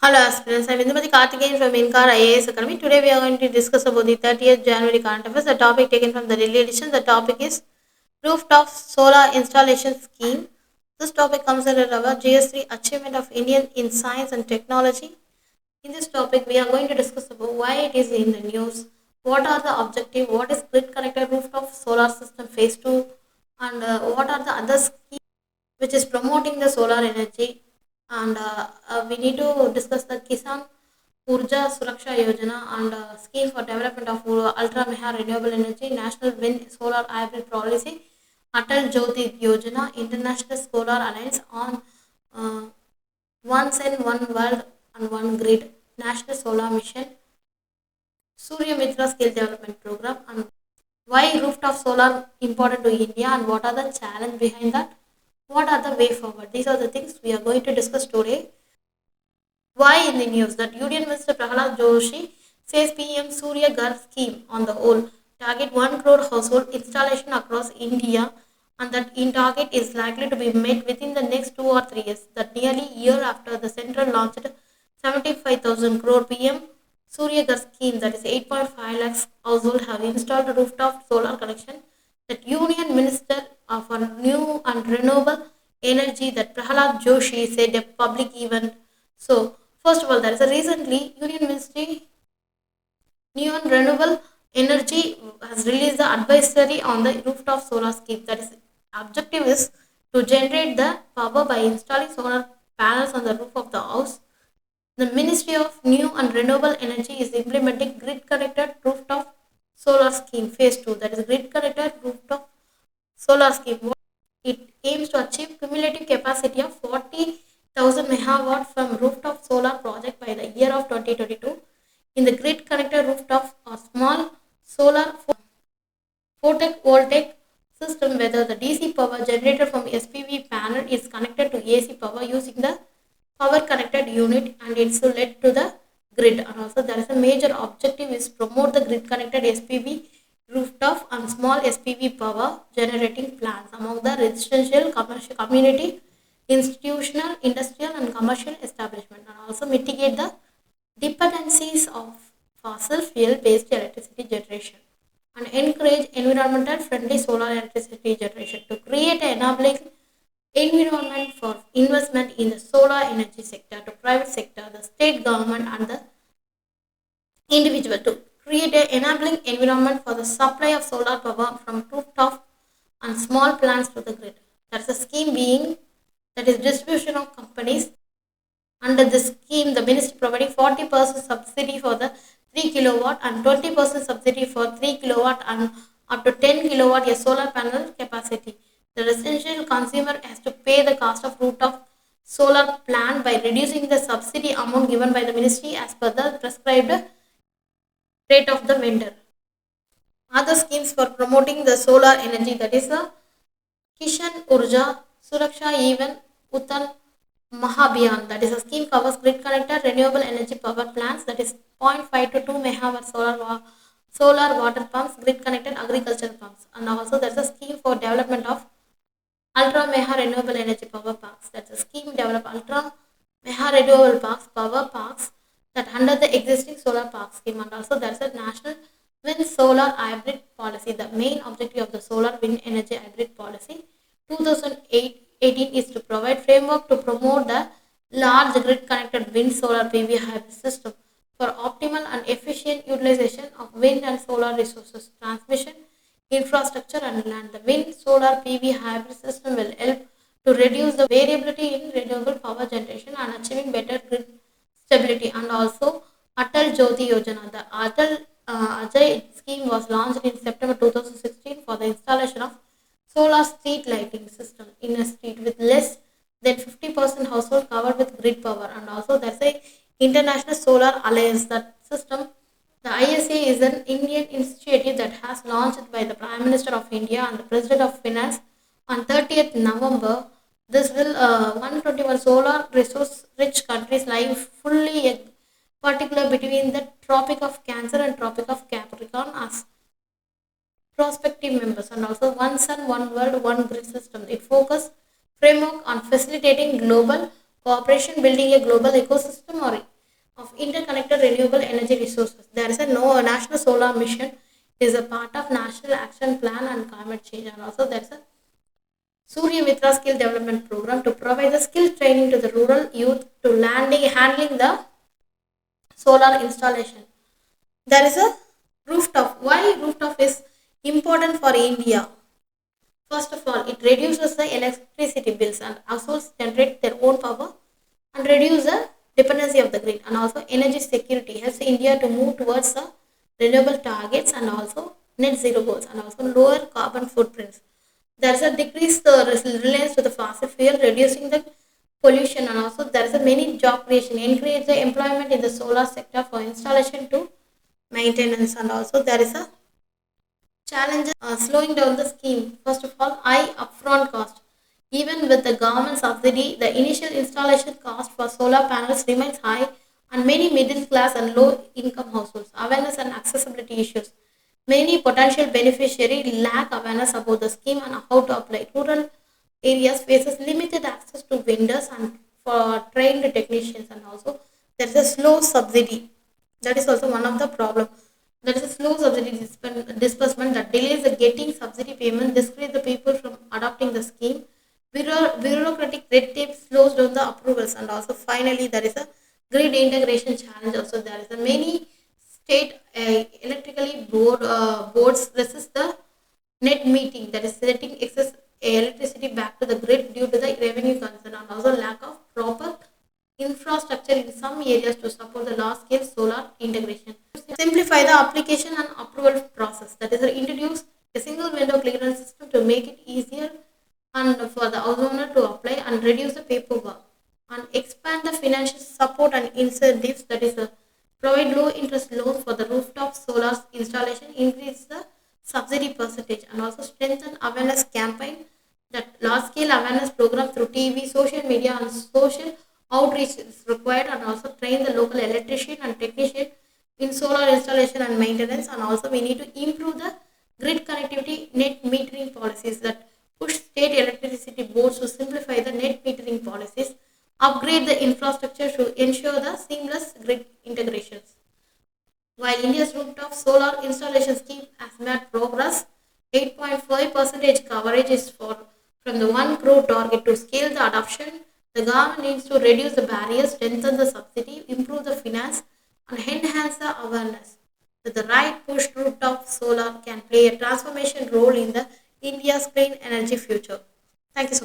Hello aspirants, I'm Indumati Karthikeyan from Inkar IAS Academy. Today we are going to discuss about the 30th January current affairs. The topic taken from the Delhi edition. The topic is rooftop solar installation scheme. This topic comes under our GS3 achievement of Indian in science and technology. In this topic, we are going to discuss about why it is in the news, what are the objective, what is grid connected rooftop solar system phase 2, and what are the other schemes which is promoting the solar energy. And we need to discuss the Kisan Urja Suraksha Yojana and scheme for development of ultra meha renewable energy, national wind solar hybrid policy, Atal Jyoti Yojana, International Solar Alliance on uh, one sun, one world and one grid, National Solar Mission, Surya Mitra Skill Development Program, and why rooftop solar important to India and what are the challenge behind that? What are the way forward? These are the things we are going to discuss today. Why in the news that Union Minister Prahalad Joshi says PM Surya Ghar scheme on the whole target 1 crore household installation across India and that in target is likely to be met within the next 2 or 3 years. That nearly year after the central launched 75,000 crore PM Surya Ghar scheme, that is 8.5 lakhs household have installed rooftop solar connection. That Union Minister for New and Renewable Energy, that Prahalad Joshi, said a public event. So, first of all, there is a recently Union Ministry New and Renewable Energy has released the advisory on the rooftop solar scheme. That is, objective is to generate the power by installing solar panels on the roof of the house. The Ministry of New and Renewable Energy is implementing grid connected rooftop solar scheme phase 2, that is grid connected rooftop solar scheme. It aims to achieve cumulative capacity of 40,000 megawatt from rooftop solar project by the year of 2022. In the grid connected rooftop or small solar photovoltaic system, whether the DC power generated from SPV panel is connected to AC power using the power connected unit and it's led to the grid. And also there is a major objective is promote the grid connected SPV rooftop and small SPV power generating plants among the residential, commercial, community, institutional, industrial and commercial establishment, and also mitigate the dependencies of fossil fuel based electricity generation and encourage environmental friendly solar electricity generation to create an enabling environment for investment in the solar energy sector to private sector, the state government and the individual to create an enabling environment for the supply of solar power from rooftop and small plants to the grid. That's a scheme being that is distribution of companies. Under this scheme, the ministry providing 40% subsidy for the 3 kilowatt and 20% subsidy for 3 kilowatt and up to 10 kilowatt a solar panel capacity. The residential consumer has to pay the cost of rooftop solar plant by reducing the subsidy amount given by the ministry as per the prescribed rate of the vendor. Other schemes for promoting the solar energy, that is the Kishan Urja Suraksha Even Uttan Mahabhiyan, that is a scheme covers grid connected renewable energy power plants, that is zero point 0.5 to 2 megawatt solar water pumps, grid connected agricultural pumps, and also there is a scheme for development of ultra meha renewable energy power parks. That's a scheme develop ultra meha renewable parks power parks that under the existing solar park scheme, and also there is a national wind solar hybrid policy. The main objective of the solar wind energy hybrid policy 2018 is to provide framework to promote the large grid connected wind solar PV hybrid system for optimal and efficient utilization of wind and solar resources, transmission, infrastructure and land. The wind solar PV hybrid system will help to reduce the variability in renewable power generation and achieving better grid stability. And also Atal Jyoti Yojana. The Atal Ajay scheme was launched in September 2016 for the installation of solar street lighting system in a street with less than 50% household covered with grid power. And also there's a International Solar Alliance. That system, the ISA, is an Indian initiative that has launched by the Prime Minister of India and the President of Finance on 30th November. This will 121 solar resource rich countries lie fully particular between the Tropic of Cancer and Tropic of Capricorn as prospective members, and also one sun, one world, one grid system. It focus framework on facilitating global cooperation, building a global ecosystem or of interconnected renewable energy resources. There is a no national solar mission is a part of national action plan on climate change, and also there is a Surya Mitra skill development program to provide the skill training to the rural youth to handling the solar installation. There is a rooftop. Why rooftop is important for India? First of all, it reduces the electricity bills and households generate their own power and reduce the dependency of the grid, and also energy security helps India to move towards the renewable targets and also net zero goals and also lower carbon footprints. There is a decrease the reliance to the fossil fuel, reducing the pollution, and also there is a many job creation, encourage the employment in the solar sector for installation to maintenance, and also there is a challenges slowing down the scheme. First of all, high upfront cost. Even with the government subsidy, the initial installation cost for solar panels remains high, and many middle class and low income households. Awareness and accessibility issues. Many potential beneficiaries lack awareness about the scheme and how to apply. Rural areas faces limited access to vendors and for trained technicians, and also there is a slow subsidy. That is also one of the problem. There is a slow subsidy disbursement that delays the getting subsidy payment, discourages the people from adopting the scheme. Bureaucratic red tape slows down the approvals, and also finally there is a grid integration challenge. Also there is a many state electrically boards resist the net metering, that is setting excess electricity back to the grid due to the revenue concern, and also lack of proper infrastructure in some areas to support the large scale solar integration. Simplify the application and approval process, that is introduce a single window clearance system to make it easier and for the homeowner to apply and reduce the paperwork, and expand the financial support and incentives, that is provide low interest loans for the rooftop solar installation, increase the subsidy percentage, and also strengthen awareness campaign, that large scale awareness program through TV, social media and social outreach is required, and also train the local electrician and technician in solar installation and maintenance, and also we need to improve the grid connectivity net metering policies, that push state electricity boards to simplify the net metering policies, upgrade the infrastructure to ensure the seamless grid integrations. While India's rooftop solar installation scheme has made progress, 8.5% coverage is from the 1 crore target. To scale the adoption, the government needs to reduce the barriers, strengthen the subsidy, improve the finance, and enhance the awareness. With the right push, rooftop solar can play a transformation role in the India's clean energy future. Thank you so much.